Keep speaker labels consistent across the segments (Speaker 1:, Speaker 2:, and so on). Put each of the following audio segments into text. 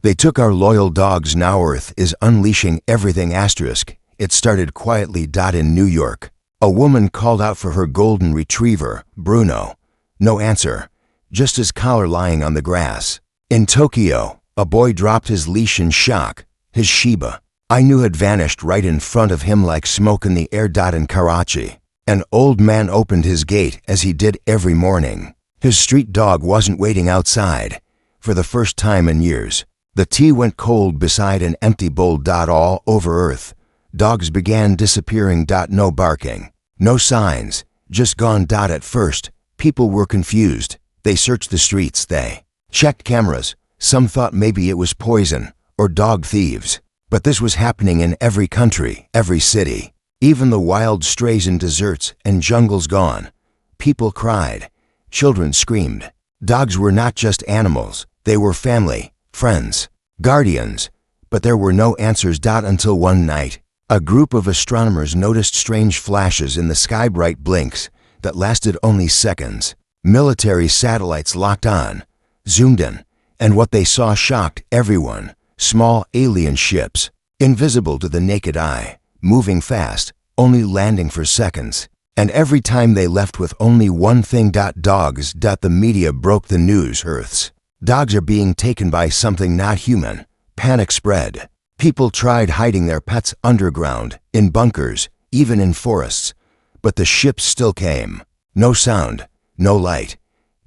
Speaker 1: They took our loyal dogs. Now Earth is unleashing everything. It started quietly. In New York, a woman called out for her golden retriever, Bruno. No answer, just his collar lying on the grass. In Tokyo, a boy dropped his leash in shock. His Shiba, I knew, had vanished right in front of him like smoke in the air. In Karachi, an old man opened his gate as he did every morning. His street dog wasn't waiting outside. For the first time in years, the tea went cold beside an empty bowl. All over Earth, dogs began disappearing. No barking, no signs, just gone. At first, people were confused. They searched the streets, they checked cameras. Some thought maybe it was poison or dog thieves. But this was happening in every country, every city. Even the wild strays in deserts and jungles gone. People cried. Children screamed. Dogs were not just animals. They were family, friends, guardians. But there were no answers. Until one night, a group of astronomers noticed strange flashes in the sky, bright blinks that lasted only seconds. Military satellites locked on, zoomed in, and what they saw shocked everyone. Small alien ships, invisible to the naked eye, moving fast, only landing for seconds. And every time they left with only one thing. Dogs. The media broke the news. Earth's dogs are being taken by something not human. Panic spread. People tried hiding their pets underground, in bunkers, even in forests. But the ships still came. No sound, no light,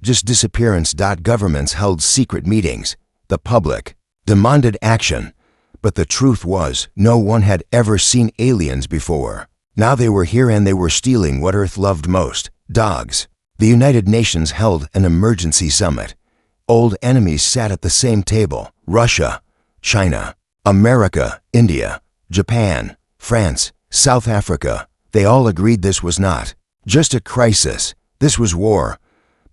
Speaker 1: just disappearance. Governments held secret meetings. The public demanded action. But the truth was, no one had ever seen aliens before. Now they were here and they were stealing what Earth loved most, dogs. The United Nations held an emergency summit. Old enemies sat at the same table. Russia, China, America, India, Japan, France, South Africa. They all agreed this was not just a crisis. This was war.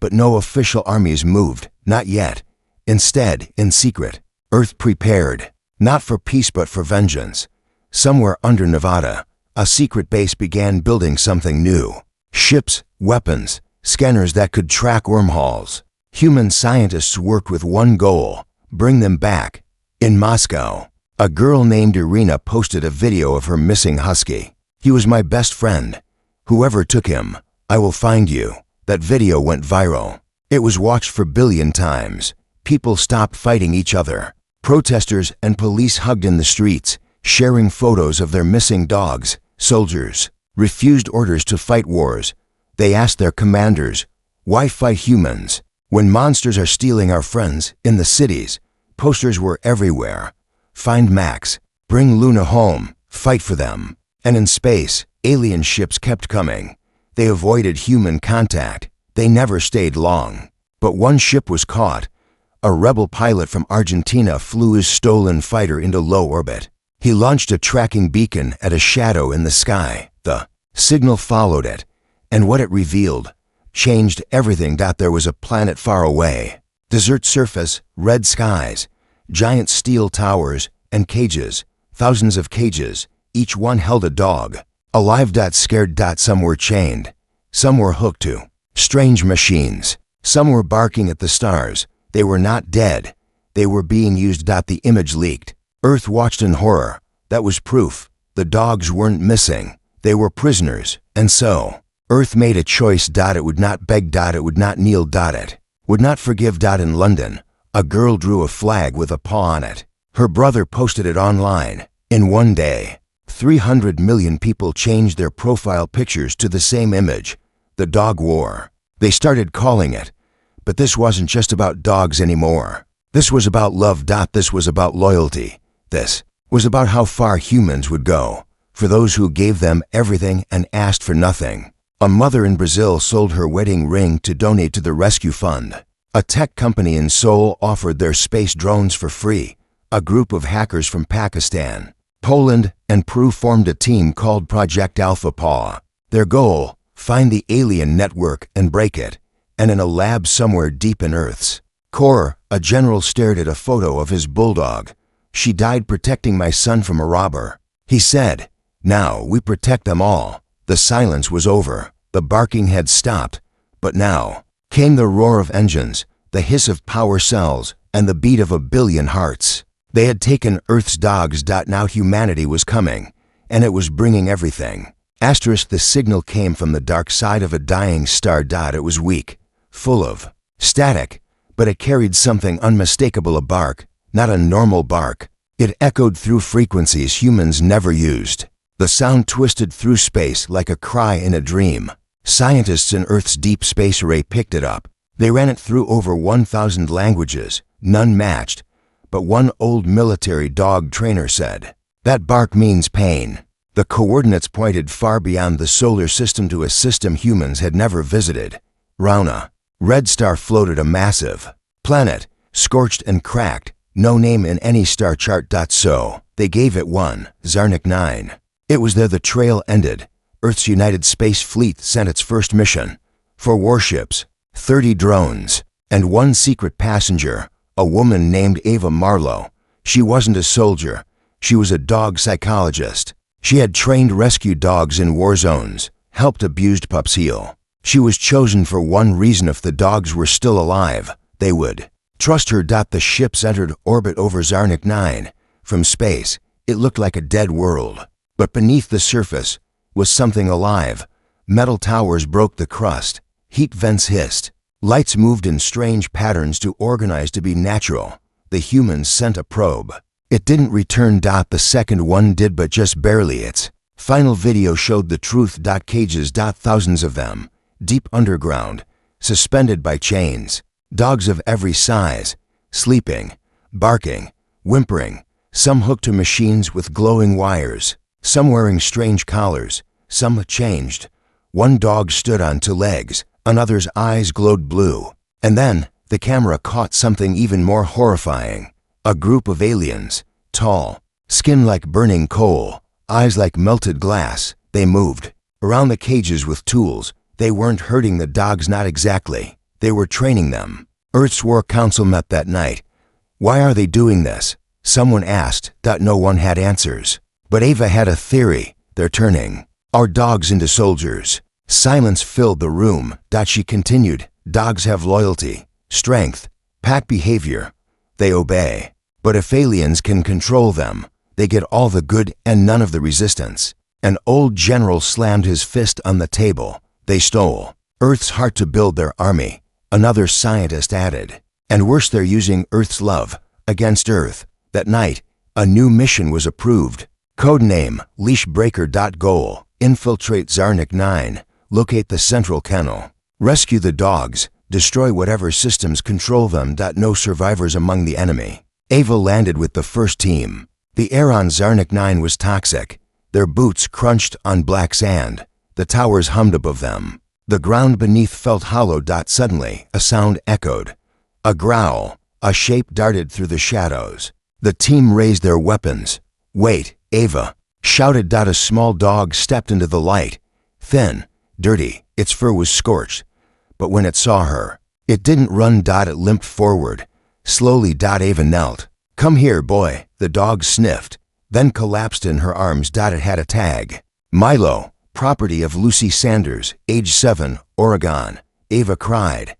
Speaker 1: But no official armies moved, not yet. Instead, in secret, Earth prepared, not for peace but for vengeance. Somewhere under Nevada, a secret base began building something new. Ships, weapons, scanners that could track wormholes. Human scientists worked with one goal: bring them back. In Moscow, a girl named Irina posted a video of her missing husky. He was my best friend. Whoever took him, I will find you. That video went viral. It was watched for billion times. People stopped fighting each other. Protesters and police hugged in the streets, sharing photos of their missing dogs. Soldiers refused orders to fight wars. They asked their commanders, why fight humans when monsters are stealing our friends? In the cities, posters were everywhere. Find Max, bring Luna home, fight for them. And in space, alien ships kept coming. They avoided human contact. They never stayed long. But one ship was caught. A rebel pilot from Argentina flew his stolen fighter into low orbit. He launched a tracking beacon at a shadow in the sky. The signal followed it, and what it revealed changed everything. There was a planet far away. Desert surface, red skies, giant steel towers, and cages. Thousands of cages. Each one held a dog. Alive. Scared. Some were chained. Some were hooked to strange machines. Some were barking at the stars. They were not dead. They were being used. The image leaked. Earth watched in horror. That was proof. The dogs weren't missing. They were prisoners. And so, Earth made a choice. It would not beg. It would not kneel. It would not forgive. In London, a girl drew a flag with a paw on it. Her brother posted it online. In one day, 300 million people changed their profile pictures to the same image. The dog war. They started calling it. But this wasn't just about dogs anymore. This was about love. This was about loyalty. This was about how far humans would go for those who gave them everything and asked for nothing. A mother in Brazil sold her wedding ring to donate to the rescue fund. A tech company in Seoul offered their space drones for free. A group of hackers from Pakistan, Poland, and Peru formed a team called Project Alpha Paw. Their goal: find the alien network and break it. And in a lab somewhere deep in Earth's core, a general stared at a photo of his bulldog. She died protecting my son from a robber. He said, now we protect them all. The silence was over. The barking had stopped. But now came the roar of engines, the hiss of power cells, and the beat of a billion hearts. They had taken Earth's dogs. Now humanity was coming, and it was bringing everything. Asterisk, the signal came from the dark side of a dying star. It was weak, full of static, but it carried something unmistakable, a bark, not a normal bark. It echoed through frequencies humans never used. The sound twisted through space like a cry in a dream. Scientists in Earth's deep space array picked it up. They ran it through over 1,000 languages, none matched. But one old military dog trainer said, "That bark means pain." The coordinates pointed far beyond the solar system to a system humans had never visited. Round a red star floated a massive planet, scorched and cracked, no name in any star chart. So they gave it one, Zarnik 9. It was there the trail ended. Earth's United Space Fleet sent its first mission. 4 warships, 30 drones, and 1 secret passenger, a woman named Ava Marlowe. She wasn't a soldier. She was a dog psychologist. She had trained rescue dogs in war zones, helped abused pups heal. She was chosen for one reason: if the dogs were still alive, they would trust her. The ships entered orbit over Zarnik 9. From space, it looked like a dead world. But beneath the surface was something alive. Metal towers broke the crust. Heat vents hissed. Lights moved in strange patterns to organize to be natural. The humans sent a probe. It didn't return. The second one did, but just barely. Its final video showed the truth. Cages. Thousands of them, deep underground, suspended by chains. Dogs of every size, sleeping, barking, whimpering, some hooked to machines with glowing wires, some wearing strange collars, some changed. One dog stood on 2 legs, another's eyes glowed blue. And then the camera caught something even more horrifying. A group of aliens, tall, skin like burning coal, eyes like melted glass. They moved around the cages with tools. They weren't hurting the dogs, not exactly. They were training them. Earth's War Council met that night. Why are they doing this? Someone asked. No one had answers. But Ava had a theory. They're turning our dogs into soldiers. Silence filled the room. She continued. Dogs have loyalty, strength, pack behavior. They obey. But if aliens can control them, they get all the good and none of the resistance. An old general slammed his fist on the table. They stole Earth's heart to build their army. Another scientist added. And worse, they're using Earth's love against Earth. That night, a new mission was approved. Codename Leash Breaker. Goal: infiltrate Zarnik 9, locate the central kennel, rescue the dogs, destroy whatever systems control them. No survivors among the enemy. Ava landed with the first team. The air on Zarnik 9 was toxic. Their boots crunched on black sand. The towers hummed above them. The ground beneath felt hollow. Suddenly, a sound echoed. A growl. A shape darted through the shadows. The team raised their weapons. "Wait," Ava shouted. A small dog stepped into the light. Thin, dirty, its fur was scorched. But when it saw her, it didn't run. It limped forward. Slowly. Ava knelt. "Come here, boy," the dog sniffed, then collapsed in her arms. It had a tag. Milo, property of Lucy Sanders, age 7, Oregon. Ava cried.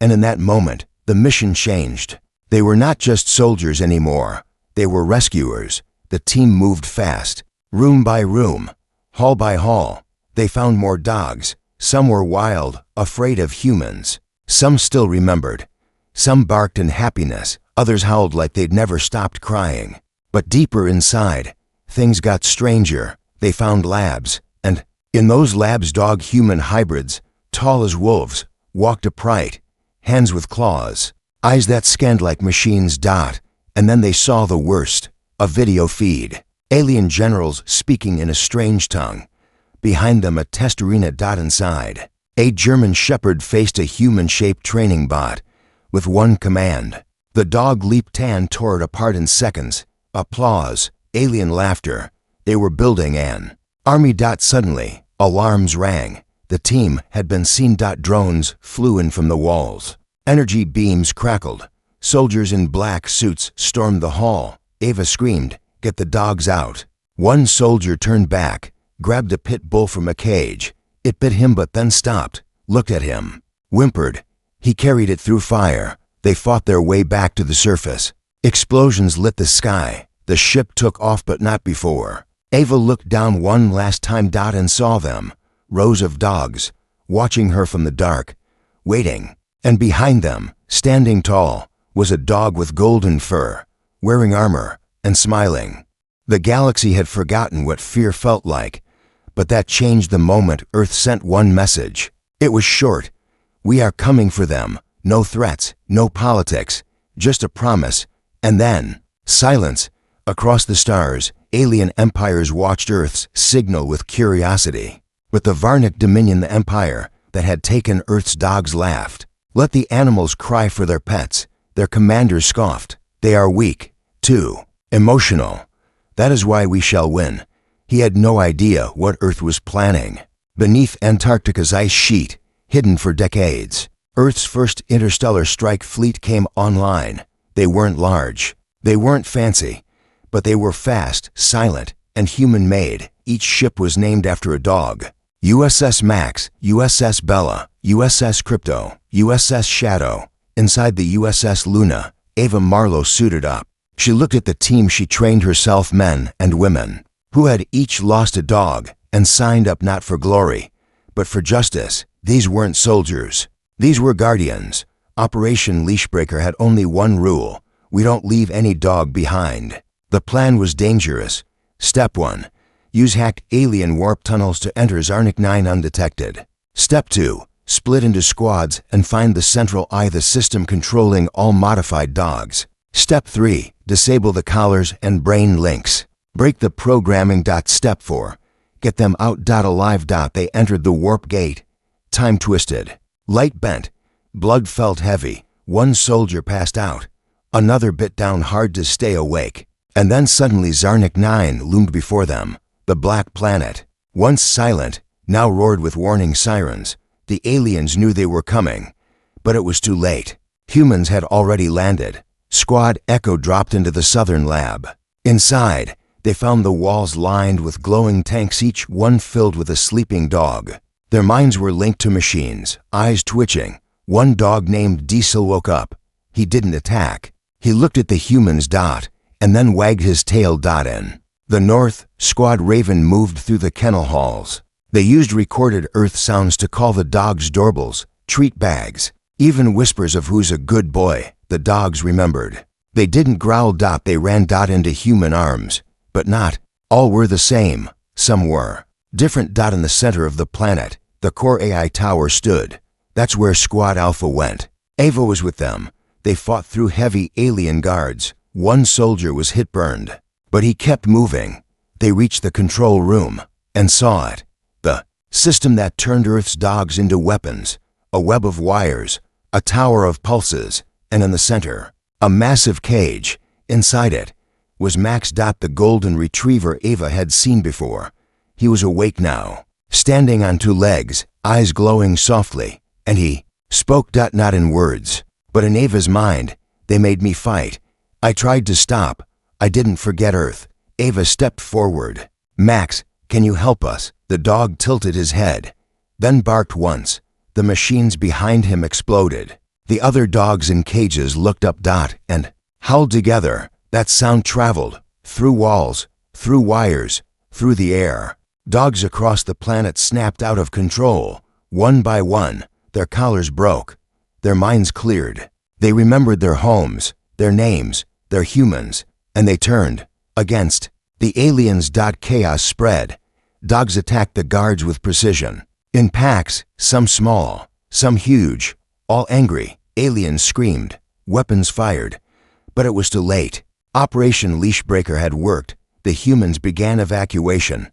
Speaker 1: And in that moment, the mission changed. They were not just soldiers anymore. They were rescuers. The team moved fast. Room by room, hall by hall, they found more dogs. Some were wild, afraid of humans. Some still remembered. Some barked in happiness. Others howled like they'd never stopped crying. But deeper inside, things got stranger. They found labs, and in those labs, dog-human hybrids, tall as wolves, walked upright, hands with claws, eyes that scanned like machines. And then they saw the worst, a video feed. Alien generals speaking in a strange tongue. Behind them, a test arena. Inside, a German shepherd faced a human-shaped training bot. With one command, the dog leaped and tore it apart in seconds. Applause, alien laughter. They were building an army. Suddenly, alarms rang. The team had been seen. Drones flew in from the walls. Energy beams crackled. Soldiers in black suits stormed the hall. Ava screamed, "Get the dogs out." One soldier turned back, grabbed a pit bull from a cage. It bit him but then stopped, looked at him, whimpered. He carried it through fire. They fought their way back to the surface. Explosions lit the sky. The ship took off, but not before. Ava looked down one last time and saw them, rows of dogs, watching her from the dark, waiting. And behind them, standing tall, was a dog with golden fur, wearing armor and smiling. The galaxy had forgotten what fear felt like, but that changed the moment Earth sent one message. It was short. We are coming for them. No threats, no politics, just a promise. And then, silence. Across the stars, alien empires watched Earth's signal with curiosity. But the Varnic Dominion, the empire that had taken Earth's dogs, laughed. Let the animals cry for their pets. Their commanders scoffed. They are weak, too emotional. That is why we shall win. He had no idea what Earth was planning. Beneath Antarctica's ice sheet, hidden for decades, Earth's first interstellar strike fleet came online. They weren't large. They weren't fancy. But they were fast, silent, and human-made. Each ship was named after a dog. USS Max, USS Bella, USS Crypto, USS Shadow. Inside the USS Luna, Ava Marlowe suited up. She looked at the team she trained herself, men and women, who had each lost a dog and signed up not for glory, but for justice. These weren't soldiers. These were guardians. Operation Leashbreaker had only one rule: we don't leave any dog behind. The plan was dangerous. Step 1. Use hacked alien warp tunnels to enter Zarnik 9 undetected. Step 2. Split into squads and find the central eye, the system controlling all modified dogs. Step 3. Disable the collars and brain links. Break the programming. Step 4. Get them out alive. They entered the warp gate. Time twisted. Light bent. Blood felt heavy. One soldier passed out. Another bit down hard to stay awake. And then suddenly Zarnik 9 loomed before them. The black planet, once silent, now roared with warning sirens. The aliens knew they were coming, but it was too late. Humans had already landed. Squad Echo dropped into the southern lab. Inside, they found the walls lined with glowing tanks, each one filled with a sleeping dog. Their minds were linked to machines, eyes twitching. One dog named Diesel woke up. He didn't attack. He looked at the humans, and then wagged his tail. In the north, Squad Raven moved through the kennel halls. They used recorded Earth sounds to call the dogs doorbells, treat bags, even whispers of who's a good boy. The dogs remembered. They didn't growl. They ran into human arms. But not all were the same. Some were different. In the center of the planet, the core AI tower stood. That's where Squad Alpha went. Ava was with them. They fought through heavy alien guards. One soldier was hit, burned, but he kept moving. They reached the control room and saw it. The system that turned Earth's dogs into weapons. A web of wires, a tower of pulses, and in the center, a massive cage. Inside it was Max. The golden retriever Ava had seen before. He was awake now, standing on two legs, eyes glowing softly, and he spoke. Not in words, but in Ava's mind. They made me fight. I tried to stop. I didn't forget Earth. Ava stepped forward. Max, can you help us? The dog tilted his head, then barked once. The machines behind him exploded. The other dogs in cages looked up. And howled together. That sound traveled through walls, through wires, through the air. Dogs across the planet snapped out of control. One by one, their collars broke. Their minds cleared. They remembered their homes, their names, their humans, and they turned against the aliens. Chaos spread. Dogs attacked the guards with precision. In packs, some small, some huge, all angry. Aliens screamed, weapons fired. But it was too late. Operation Leashbreaker had worked. The humans began evacuation.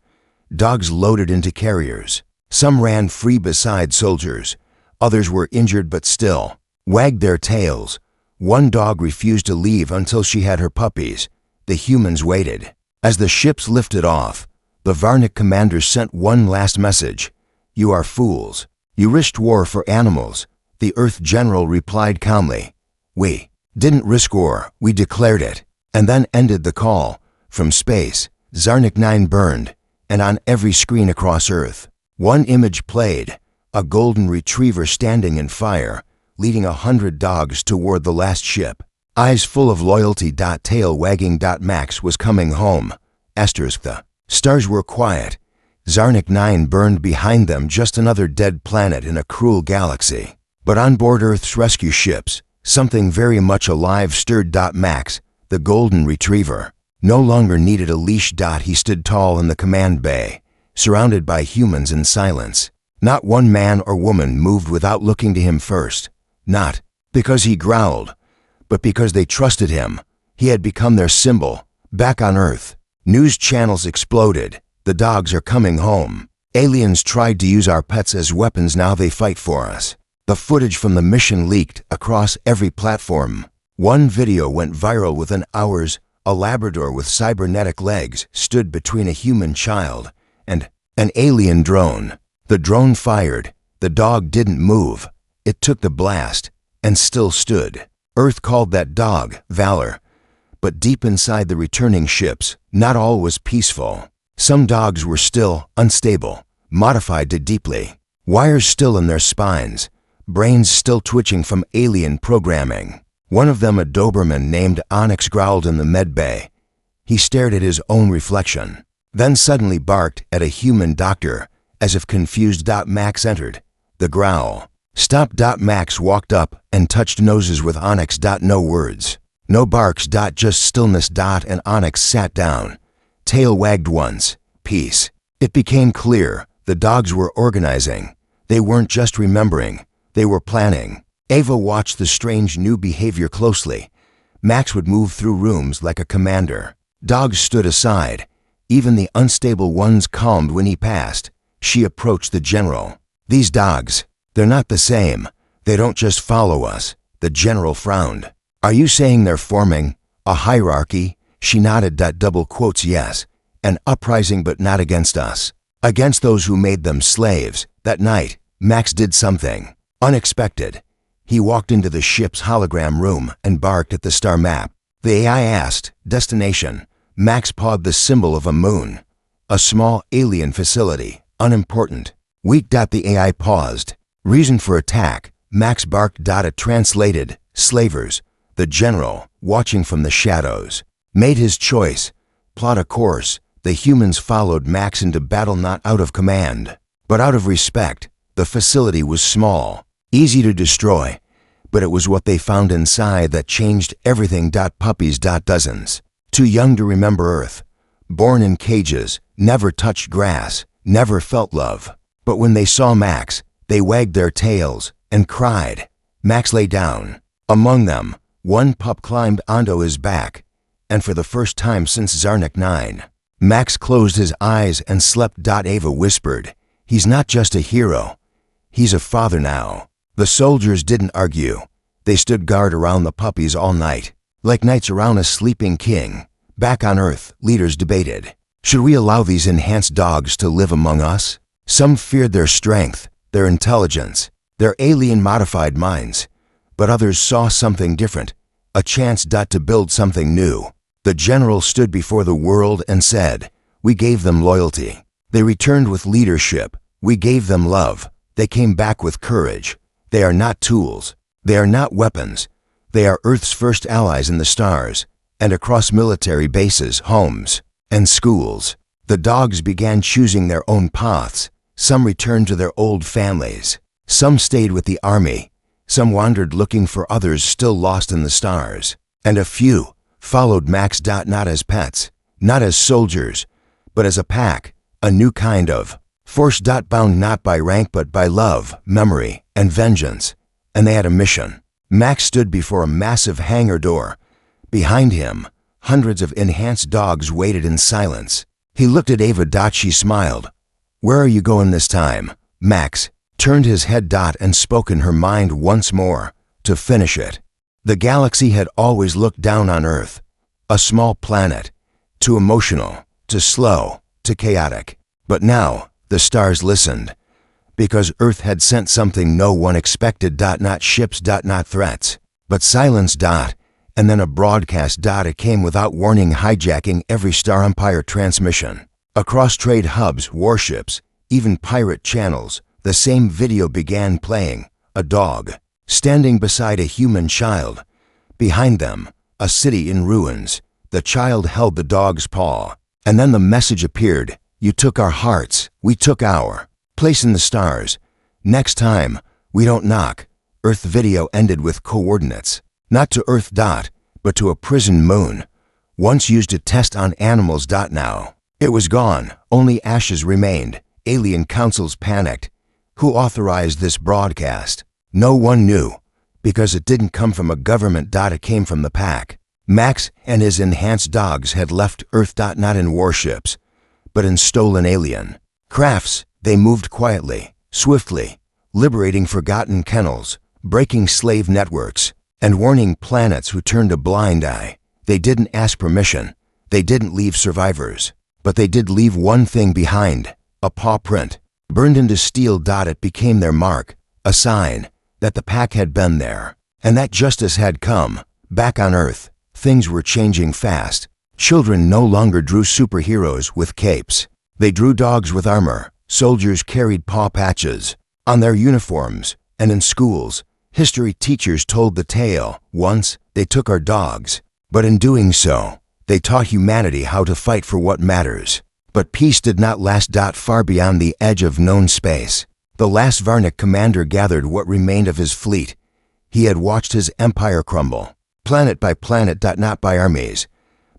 Speaker 1: Dogs loaded into carriers. Some ran free beside soldiers. Others were injured but still wagged their tails. One dog refused to leave until she had her puppies. The humans waited. As the ships lifted off, the Varnic commanders sent one last message. You are fools. You risked war for animals. The Earth general replied calmly. We didn't risk war, we declared it. And then ended the call. From space, Zarnik 9 burned, and on every screen across Earth, one image played. A golden retriever standing in fire, leading 100 dogs toward the last ship. eyes full of loyalty. Tail wagging. Max was coming home. The stars were quiet. Zarnik 9 burned behind them, just another dead planet in a cruel galaxy. But on board Earth's rescue ships, something very much alive stirred. Max, the golden retriever, no longer needed a leash. He stood tall in the command bay, surrounded by humans in silence. Not one man or woman moved without looking to him first. Not because he growled, but because they trusted him. He had become their symbol. Back on Earth, news channels exploded. The dogs are coming home. Aliens tried to use our pets as weapons. Now they fight for us. The footage from the mission leaked across every platform. One video went viral within hours. A Labrador with cybernetic legs stood between a human child and an alien drone. The drone fired. The dog didn't move. It took the blast and still stood. Earth called that dog Valor. But deep inside the returning ships, not all was peaceful. Some dogs were still unstable, modified to deeply. Wires still in their spines, brains still twitching from alien programming. One of them, a Doberman named Onyx, growled in the med bay. He stared at his own reflection, then suddenly barked at a human doctor, as if confused. Max entered. The growl stopped. Max walked up and touched noses with Onyx. No words, no barks. Just stillness. And Onyx sat down. Tail wagged once. Peace. It became clear the dogs were organizing. They weren't just remembering, they were planning. Ava watched the strange new behavior closely. Max would move through rooms like a commander. Dogs stood aside. Even the unstable ones calmed when he passed. She approached the general. These dogs, they're not the same. They don't just follow us. The general frowned. Are you saying they're forming a hierarchy? She nodded. Double quotes. Yes. An uprising, but not against us. Against those who made them slaves. That night, Max did something unexpected. He walked into the ship's hologram room and barked at the star map. The AI asked, destination. Max pawed the symbol of a moon. A small alien facility. Unimportant. Weak. The AI paused. Reason for attack. Max barked. It translated, slavers. The general, watching from the shadows, made his choice. Plot a course. The humans followed Max into battle, not out of command, but out of respect. The facility was small, easy to destroy, but it was what they found inside that changed everything. Puppies. Dozens. Too young to remember Earth. Born in cages, never touched grass, never felt love. But when they saw Max, they wagged their tails and cried. Max lay down. Among them, one pup climbed onto his back, and for the first time since Zarnik 9, Max closed his eyes and slept. Ava whispered, he's not just a hero, he's a father now. The soldiers didn't argue. They stood guard around the puppies all night, like knights around a sleeping king. Back on Earth, leaders debated, should we allow these enhanced dogs to live among us? Some feared their strength, their intelligence, their alien-modified minds. But others saw something different, a chance to build something new. The general stood before the world and said, we gave them loyalty. They returned with leadership. We gave them love. They came back with courage. They are not tools. They are not weapons. They are Earth's first allies in the stars, and across military bases, homes, and schools. The dogs began choosing their own paths. Some returned to their old families. Some stayed with the army. Some wandered looking for others still lost in the stars. And a few followed Max. Not as pets, not as soldiers, but as a pack, a new kind of force. Bound not by rank but by love, memory, and vengeance. And they had a mission. Max stood before a massive hangar door. Behind him, hundreds of enhanced dogs waited in silence. He looked at Ava. She smiled. Where are you going this time? Max turned his head. And spoke in her mind once more, to finish it. The galaxy had always looked down on Earth, a small planet, too emotional, too slow, too chaotic. But now, the stars listened, because Earth had sent something no one expected. Not ships. Not threats, but silence. And then a broadcast. It came without warning, hijacking every Star Empire transmission. Across trade hubs, warships, even pirate channels, the same video began playing. A dog, standing beside a human child, Behind them, a city in ruins. The child held the dog's paw. And then the message appeared. You took our hearts. We took our place in the stars. Next time, we don't knock. Earth video ended with coordinates. Not to Earth. But to a prison moon. Once used to test on animals. Now, it was gone. Only ashes remained. Alien councils panicked. Who authorized this broadcast? No one knew. Because it didn't come from a government. It came from the pack. Max and his enhanced dogs had left Earth. Not in warships, but in stolen alien crafts. They moved quietly, swiftly, liberating forgotten kennels, breaking slave networks, and warning planets who turned a blind eye. They didn't ask permission. They didn't leave survivors. But they did leave one thing behind, a paw print, burned into steel. It became their mark, a sign that the pack had been there, and that justice had come. Back on Earth, things were changing fast. Children no longer drew superheroes with capes. They drew dogs with armor. Soldiers carried paw patches on their uniforms, and in schools, history teachers told the tale. Once, they took our dogs, but in doing so, they taught humanity how to fight for what matters. But peace did not last. Far beyond the edge of known space, the last Varnic commander gathered what remained of his fleet. He had watched his empire crumble, planet by planet. Not by armies,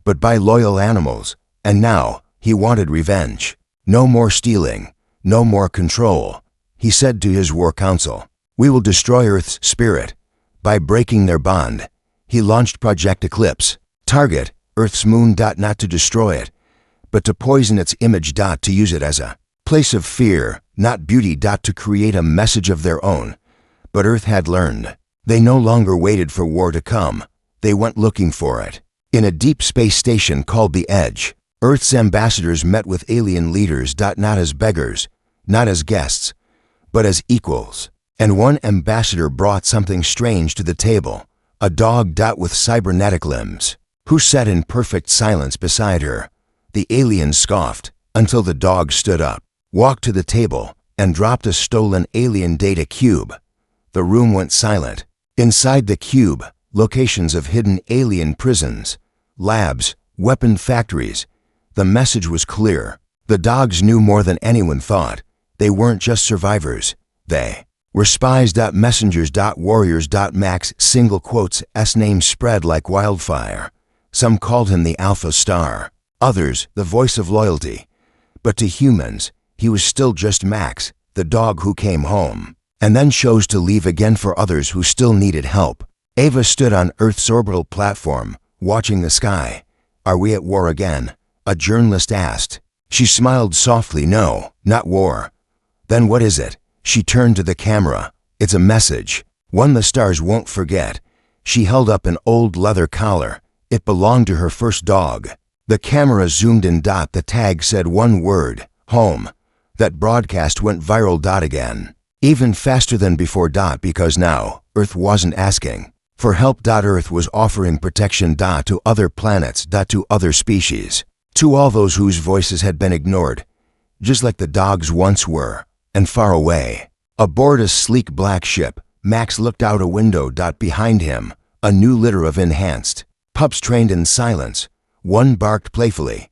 Speaker 1: but by loyal animals. And now, he wanted revenge. No more stealing, no more control. He said to his war council, we will destroy Earth's spirit by breaking their bond. He launched Project Eclipse. Target, Earth's moon. Not to destroy it, but to poison its image. To use it as a place of fear, not beauty. To create a message of their own. But Earth had learned. They no longer waited for war to come. They went looking for it. In a deep space station called the Edge, Earth's ambassadors met with alien leaders. Not as beggars, not as guests, but as equals. And one ambassador brought something strange to the table, a dog. With cybernetic limbs, who sat in perfect silence beside her. The alien scoffed until the dog stood up, walked to the table, and dropped a stolen alien data cube. The room went silent. Inside the cube, locations of hidden alien prisons, labs, weapon factories. The message was clear. The dogs knew more than anyone thought. They weren't just survivors. They were spies. Messengers. Warriors. Max, single quotes, S name spread like wildfire. Some called him the Alpha Star. Others, the voice of loyalty. But to humans, he was still just Max, the dog who came home, and then chose to leave again for others who still needed help. Ava stood on Earth's orbital platform, watching the sky. Are we at war again? A journalist asked. She smiled softly. No, not war. Then what is it? She turned to the camera. It's a message, one the stars won't forget. She held up an old leather collar. It belonged to her first dog. The camera zoomed in. The tag said one word, home. That broadcast went viral. Again. Even faster than before. Because now, Earth wasn't asking for help. Earth was offering protection. To other planets. To other species. To all those whose voices had been ignored. Just like the dogs once were. And far away, aboard a sleek black ship, Max looked out a window. Behind him, a new litter of enhanced pups trained in silence. One barked playfully.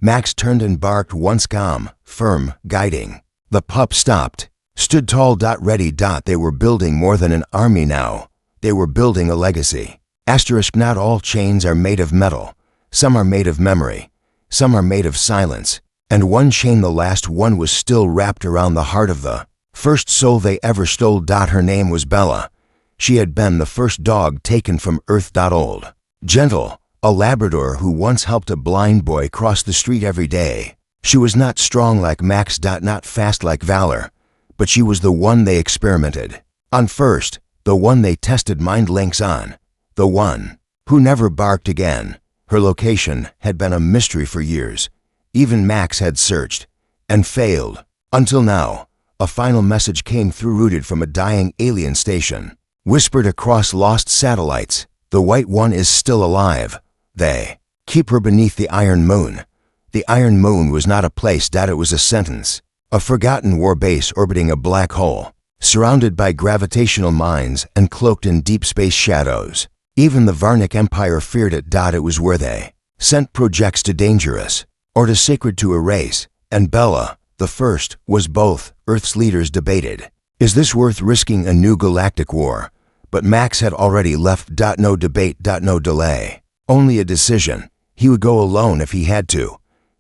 Speaker 1: Max turned and barked once, calm, firm, guiding. The pup stopped, stood tall. Ready. They were building more than an army now. They were building a legacy. Asterisk. Not all chains are made of metal. Some are made of memory. Some are made of silence. And one chain, the last one, was still wrapped around the heart of the first soul they ever stole. Her name was Bella. She had been the first dog taken from Earth. Old, gentle, a Labrador who once helped a blind boy cross the street every day. She was not strong like Max. Not fast like Valor, but she was the one they experimented on first, the one they tested mind links on, the one who never barked again. Her location had been a mystery for years. Even Max had searched and failed. Until now, a final message came through, rooted from a dying alien station, whispered across lost satellites. The White One is still alive. They keep her beneath the Iron Moon. The Iron Moon was not a place. It was a sentence. A forgotten war base orbiting a black hole, surrounded by gravitational mines and cloaked in deep space shadows. Even the Varnic Empire feared it. It was where they sent projects to dangerous or to sacred to erase, and Bella, the first, was both. Earth's leaders debated, is this worth risking a new galactic war? But Max had already left. No debate. No delay. Only a decision. He would go alone if he had to.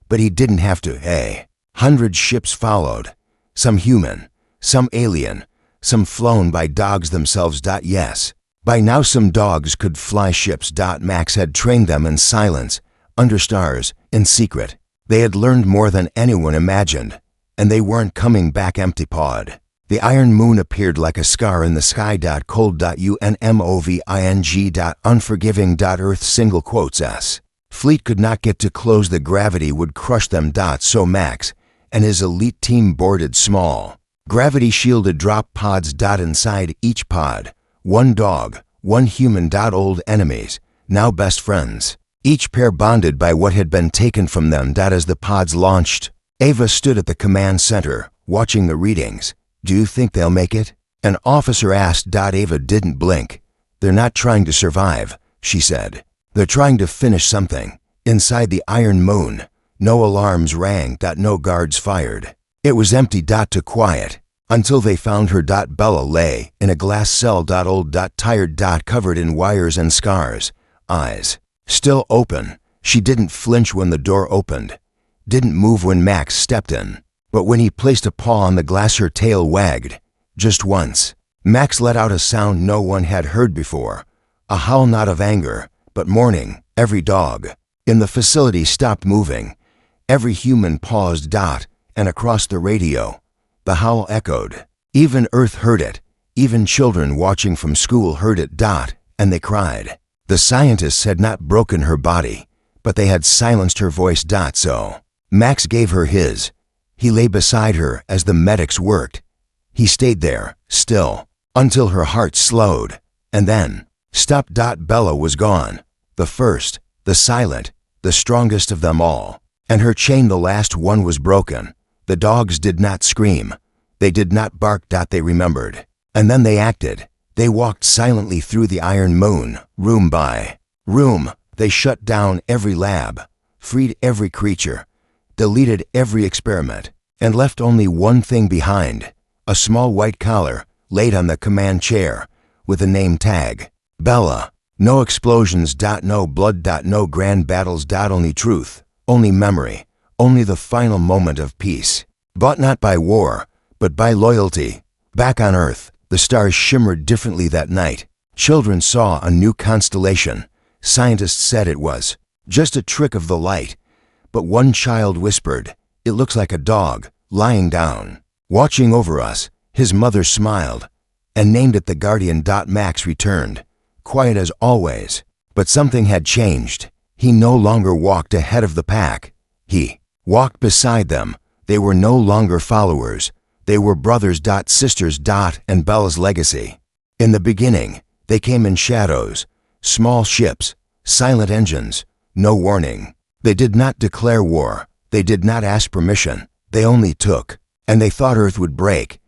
Speaker 1: But he didn't have to. 100 ships followed. Some human, some alien, some flown by dogs themselves. Yes. By now some dogs could fly ships. Max had trained them in silence, under stars, in secret. They had learned more than anyone imagined, and they weren't coming back empty-pawed. The iron moon appeared like a scar in the sky. Cold. Unmoving. Unforgiving. Earth single quotes S. Fleet could not get too close. The gravity would crush them. So Max and his elite team boarded small, gravity-shielded drop pods. Inside each pod, one dog, one human. Old enemies, now best friends. Each pair bonded by what had been taken from them. As the pods launched, Ava stood at the command center, watching the readings. Do you think they'll make it? An officer asked. Ava didn't blink. They're not trying to survive, she said. They're trying to finish something. Inside the Iron Moon, no alarms rang. No guards fired. It was empty. To quiet. Until they found her. Bella lay in a glass cell. Old. Tired. Covered in wires and scars. Eyes still open. She didn't flinch when the door opened. Didn't move when Max stepped in. But when he placed a paw on the glass, her tail wagged. Just once. Max let out a sound no one had heard before. A howl, not of anger, but mourning. Every dog in the facility stopped moving. Every human paused. And across the radio, the howl echoed. Even Earth heard it. Even children watching from school heard it. And they cried. The scientists had not broken her body, but they had silenced her voice. So Max gave her his. He lay beside her as the medics worked. He stayed there, still, until her heart slowed, and then stopped. Bella was gone. The first, the silent, the strongest of them all. And her chain, the last one, was broken. The dogs did not scream. They did not bark. They remembered. And then they acted. They walked silently through the Iron Moon, room by room. They shut down every lab, freed every creature, deleted every experiment, and left only one thing behind. A small white collar laid on the command chair with a name tag. Bella. No explosions. No blood. No grand battles. Only truth, only memory, only the final moment of peace. Bought not by war, but by loyalty. Back on Earth, the stars shimmered differently that night. Children saw a new constellation. Scientists said it was just a trick of the light. But one child whispered, "It looks like a dog, lying down, watching over us." His mother smiled and named it the Guardian. Max returned, quiet as always. But something had changed. He no longer walked ahead of the pack. He walked beside them. They were no longer followers. They were brothers. Sisters. And Bella's legacy. In the beginning, they came in shadows, small ships, silent engines, no warning. They did not declare war. They did not ask permission. They only took. And they thought Earth would break.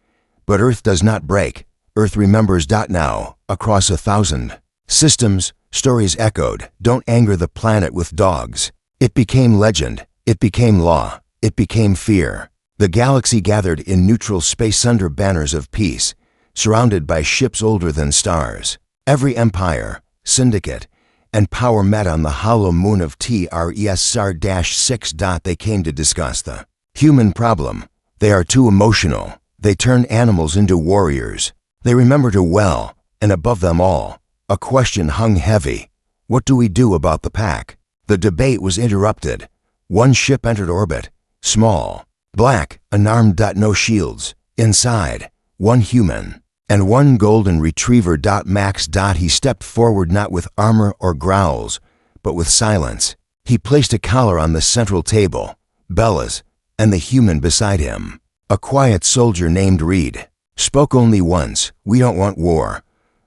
Speaker 1: But Earth does not break. Earth remembers. Now, across 1,000 systems, stories echoed. Don't anger the planet with dogs. It became legend. It became law. It became fear. The galaxy gathered in neutral space under banners of peace, surrounded by ships older than stars. Every empire, syndicate, and power met on the hollow moon of TRESR-6. They came to discuss the human problem. They are too emotional. They turn animals into warriors. They remember too well, and above them all, a question hung heavy. What do we do about the pack? The debate was interrupted. One ship entered orbit, small, black, unarmed. No shields. Inside, one human, and one golden retriever. Max. He stepped forward, not with armor or growls, but with silence. He placed a collar on the central table, Bella's, and the human beside him. A quiet soldier named Reed spoke only once. "We don't want war,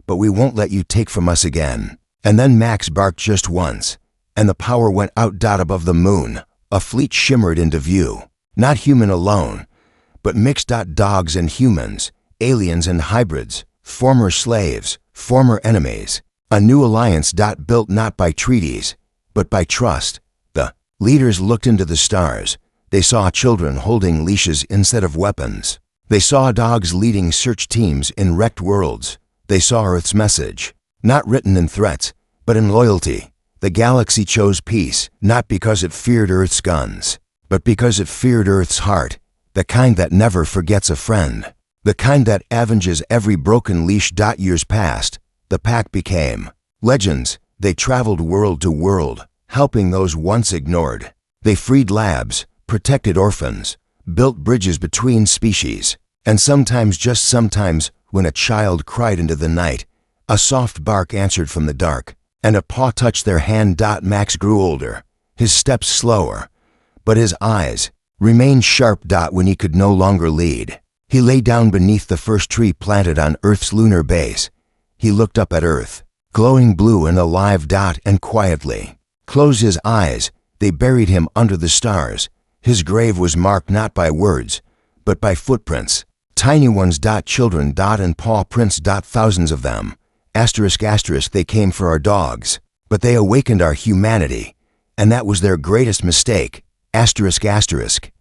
Speaker 1: but we won't let you take from us again." And then Max barked just once, and the power went out. Above the moon, a fleet shimmered into view. Not human alone, but mixed. Dogs and humans, aliens and hybrids, former slaves, former enemies. A new alliance. Built not by treaties, but by trust. The leaders looked into the stars. They saw children holding leashes instead of weapons. They saw dogs leading search teams in wrecked worlds. They saw Earth's message, not written in threats, but in loyalty. The galaxy chose peace, not because it feared Earth's guns, but because it feared Earth's heart, the kind that never forgets a friend, the kind that avenges every broken leash. Years passed. The pack became legends. They traveled world to world, helping those once ignored. They freed labs, protected orphans, built bridges between species, and sometimes, just sometimes, when a child cried into the night, a soft bark answered from the dark, and a paw touched their hand. Max grew older, his steps slower, but his eyes remained sharp. When he could no longer lead, he lay down beneath the first tree planted on Earth's lunar base. He looked up at Earth, glowing blue and alive. And quietly closed his eyes. They buried him under the stars. His grave was marked not by words, but by footprints, tiny ones. Children. And paw prints. Thousands of them. ***, they came for our dogs, but they awakened our humanity, and that was their greatest mistake. ***.